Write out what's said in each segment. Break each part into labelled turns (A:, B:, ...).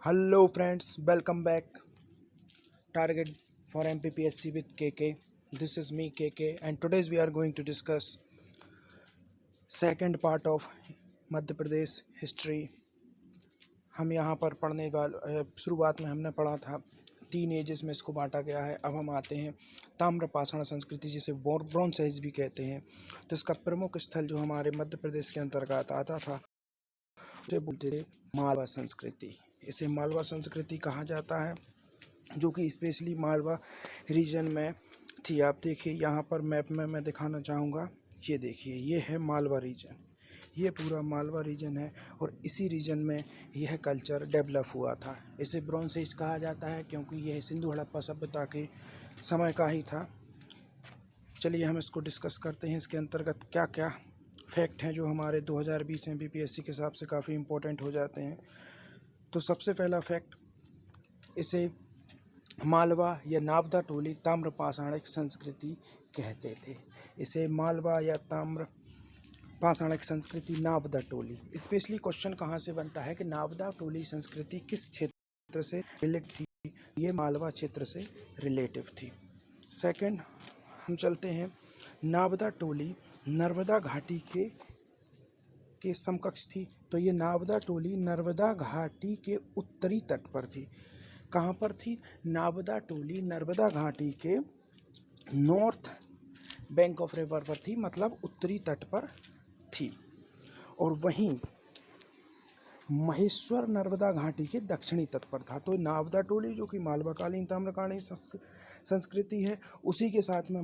A: Hello friends, welcome back. Target for MPPSC with KK. This is me KK and today we are going to discuss second part of Madhya Pradesh history. हम यहाँ पर पढ़ने वाले शुरुआत में हमने पढ़ा था 3 एजेस में इसको बांटा गया है. अब हम आते हैं ताम्रपाषाण संस्कृति जिसे ब्रॉन्ज एज भी कहते हैं. तो इसका प्रमुख स्थल जो हमारे मध्य प्रदेश के अंतर्गत आता था उसे बोलते थे मालवा संस्कृति. इसे मालवा संस्कृति कहा जाता है जो कि स्पेशली मालवा रीजन में थी. आप देखिए यहाँ पर मैप में मैं दिखाना चाहूँगा. ये देखिए ये है मालवा रीजन. ये पूरा मालवा रीजन है और इसी रीजन में यह कल्चर डेवलप हुआ था. इसे ब्रॉन्ज एज कहा जाता है क्योंकि यह सिंधु हड़प्पा सभ्यता के समय का ही था. चलिए हम इसको डिस्कस करते हैं. इसके अंतर्गत क्या क्या फैक्ट हैं जो हमारे 2020 MPPSC के हिसाब से काफ़ी इम्पोर्टेंट हो जाते हैं. तो सबसे पहला फैक्ट, इसे मालवा या नावदा टोली ताम्रपाषाणिक संस्कृति कहते थे. इसे मालवा या ताम्रपाषाणिक संस्कृति नावदा टोली. स्पेशली क्वेश्चन कहाँ से बनता है कि नावदा टोली संस्कृति किस क्षेत्र से रिलेटेड थी. ये मालवा क्षेत्र से रिलेटिव थी. सेकंड, हम चलते हैं. नावदा टोली नर्मदा घाटी के समकक्ष थी. तो ये नावदा टोली नर्मदा घाटी के उत्तरी तट पर थी. कहाँ पर थी? नावदा टोली नर्मदा घाटी के नॉर्थ बैंक ऑफ रिवर पर थी, मतलब उत्तरी तट पर थी. और वहीं महेश्वर नर्मदा घाटी के दक्षिणी तट पर था. तो नावदा टोली जो कि मालवाकालीन ताम्रकालीन संस्कृति है, उसी के साथ में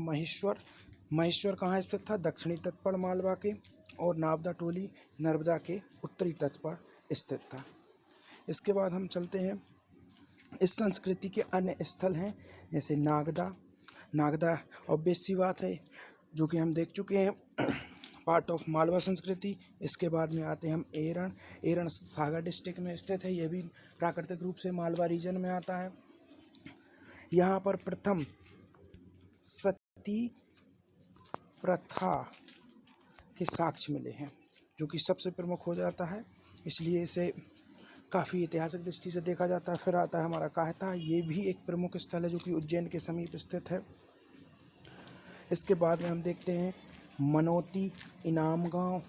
A: महेश्वर कहाँ स्थित था? दक्षिणी तट पर मालवा के. और नावदा टोली नर्मदा के उत्तरी तट पर स्थित था. इसके बाद हम चलते हैं. इस संस्कृति के अन्य स्थल हैं जैसे नागदा ऑब्वियस सी बात है जो कि हम देख चुके हैं, पार्ट ऑफ मालवा संस्कृति. इसके बाद में आते हैं हम एरण सागर डिस्ट्रिक्ट में स्थित है. यह भी प्राकृतिक रूप से मालवा रीजन में आता है. यहाँ पर प्रथम सती प्रथा के साक्ष्य मिले हैं जो कि सबसे प्रमुख हो जाता है, इसलिए इसे काफ़ी ऐतिहासिक दृष्टि से देखा जाता है. फिर आता है हमारा कायथा. ये भी एक प्रमुख स्थल है जो कि उज्जैन के समीप स्थित है. इसके बाद में हम देखते हैं मनोती, इनाम गांव.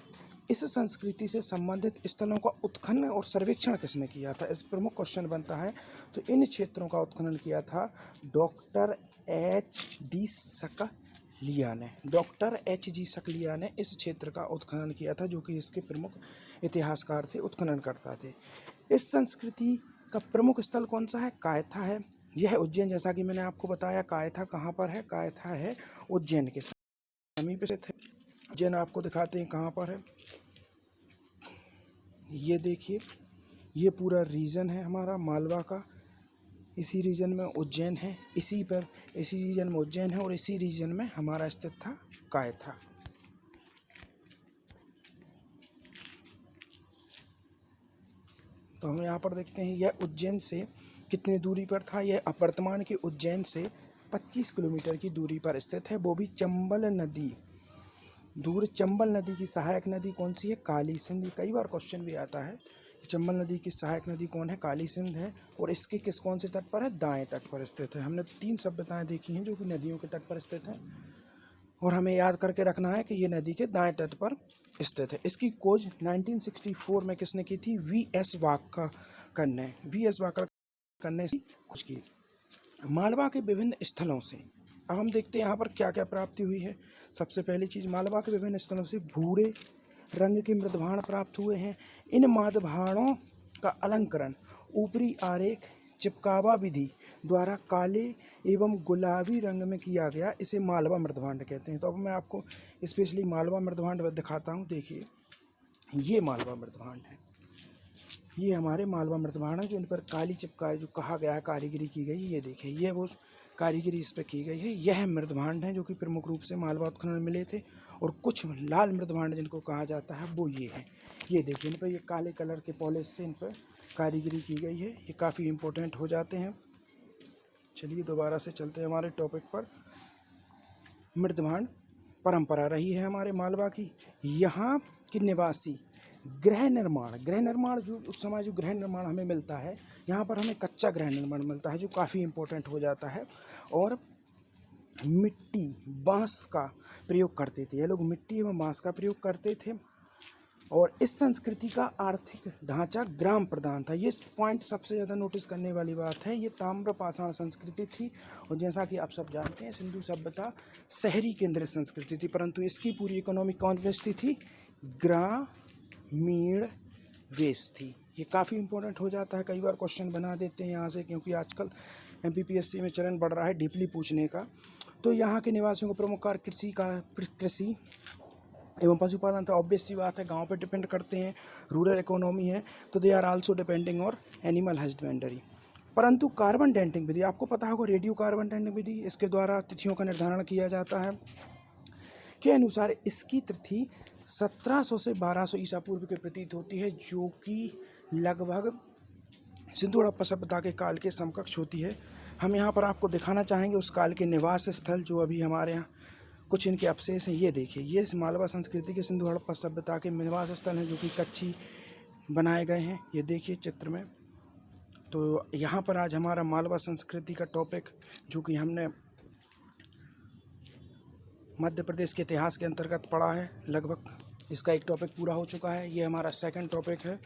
A: इस संस्कृति से संबंधित स्थलों का उत्खनन और सर्वेक्षण किसने किया था? इस प्रमुख क्वेश्चन बनता है. तो इन क्षेत्रों का उत्खनन किया था डॉक्टर H.D. सकलिया ने इस क्षेत्र का उत्खनन किया था, जो कि इसके प्रमुख इतिहासकार थे, उत्खननकर्ता थे. इस संस्कृति का प्रमुख स्थल कौन सा है? कायथा है. यह उज्जैन, जैसा कि मैंने आपको बताया. कायथा कहाँ पर है? कायथा है उज्जैन के समीप स्थित है. उज्जैन आपको दिखाते हैं कहाँ पर है. ये देखिए, ये पूरा रीजन है हमारा मालवा का. इसी रीजन में उज्जैन है. इसी रीजन में उज्जैन है और इसी रीजन में हमारा स्थित था कायथा. तो हम यहाँ पर देखते हैं यह उज्जैन से कितनी दूरी पर था. यह वर्तमान के उज्जैन से 25 किलोमीटर की दूरी पर स्थित है. वो भी चंबल नदी की सहायक नदी कौन सी है? काली सिंध. कई बार क्वेश्चन भी आता है चंबल नदी की सहायक नदी कौन है? काली सिंध है. और इसके कौन से तट पर है? दाएं तट पर स्थित है. हमने 3 सभ्यताएं देखी हैं जो कि नदियों के तट पर स्थित हैं और हमें याद करके रखना है कि ये नदी के दाएं तट पर स्थित है. इसकी खोज 1964 में किसने की थी? V.S. वाकड़ ने खोज की. मालवा के विभिन्न स्थलों से अब हम देखते हैं यहाँ पर क्या क्या प्राप्ति हुई है. सबसे पहली चीज़, मालवा के विभिन्न स्थलों से भूरे रंग के मृदभाण प्राप्त हुए हैं. इन मृदभाणों का अलंकरण ऊपरी आरेख चिपकावा विधि द्वारा काले एवं गुलाबी रंग में किया गया. इसे मालवा मृदभांड कहते हैं. तो अब मैं आपको स्पेशली मालवा मृदभांड दिखाता हूँ. देखिए, ये मालवा मृदभांड है. ये हमारे मालवा मृदभांड है जो इन पर काली चिपकाई, जो कहा गया है कारीगरी की गई. ये देखिए, ये वो कारीगरी इस पर की गई है. यह मृदभांड है जो कि प्रमुख रूप से मालवा उत्खनन में मिले थे. और कुछ लाल मृदभांड जिनको कहा जाता है वो ये है. ये देखिए, इन पर ये काले कलर के पॉलिश से इन पर कारीगरी की गई है. ये काफ़ी इम्पोर्टेंट हो जाते हैं. चलिए दोबारा से चलते हैं हमारे टॉपिक पर. मृदभांड परंपरा रही है हमारे मालवा की. यहाँ के निवासी गृह निर्माण जो उस समय जो गृह निर्माण हमें मिलता है, यहाँ पर हमें कच्चा गृह निर्माण मिलता है जो काफ़ी इम्पोर्टेंट हो जाता है। और मिट्टी बांस का प्रयोग करते थे, ये लोग मिट्टी एवं बांस का प्रयोग करते थे। और इस संस्कृति का आर्थिक ढांचा ग्राम प्रधान था। ये पॉइंट सबसे ज़्यादा नोटिस करने वाली बात है। ये ताम्र पाषाण संस्कृति थी, और जैसा कि आप सब जानते हैं सिंधु सभ्यता शहरी केंद्रित संस्कृति थी, परंतु इसकी पूरी इकोनॉमी कौन बेस्ड थी? ग्रामीण बेस्ड थी। ये काफ़ी इंपॉर्टेंट हो जाता है, कई बार क्वेश्चन बना देते हैं यहाँ से, क्योंकि आजकल MPPSC में चलन बढ़ रहा है डीपली पूछने का। तो यहाँ के निवासियों को प्रमुख कार्य कृषि एवं पशुपालन था। ऑब्वियस सी बात है, गांव पे डिपेंड करते हैं, रूरल इकोनॉमी है, तो दे आर आल्सो डिपेंडिंग और एनिमल हस्बेंडरी। परंतु कार्बन डेटिंग विधि, आपको पता होगा रेडियो कार्बन डेटिंग विधि, इसके द्वारा तिथियों का निर्धारण किया जाता है, के अनुसार इसकी तिथि 1700 से 1200 ईसा पूर्व के प्रतीत होती है, जो कि लगभग सिंधु हड़प्पा सभ्यता के काल के समकक्ष होती है। हम यहाँ पर आपको दिखाना चाहेंगे उस काल के निवास स्थल जो अभी हमारे यहाँ कुछ इनके अवशेष हैं। ये देखिए, ये मालवा संस्कृति के सिंधु हड़प्पा सभ्यता के निवास स्थल हैं जो कि कच्ची बनाए गए हैं। ये देखिए चित्र में। तो यहाँ पर आज हमारा मालवा संस्कृति का टॉपिक, जो कि हमने मध्य प्रदेश के इतिहास के अंतर्गत पढ़ा है, लगभग इसका एक टॉपिक पूरा हो चुका है। ये हमारा सेकंड टॉपिक है।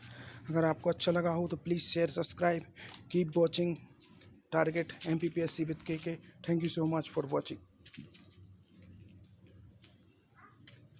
A: अगर आपको अच्छा लगा हो तो please share, subscribe, keep watching target MPPSC with KK। Thank you so much for watching.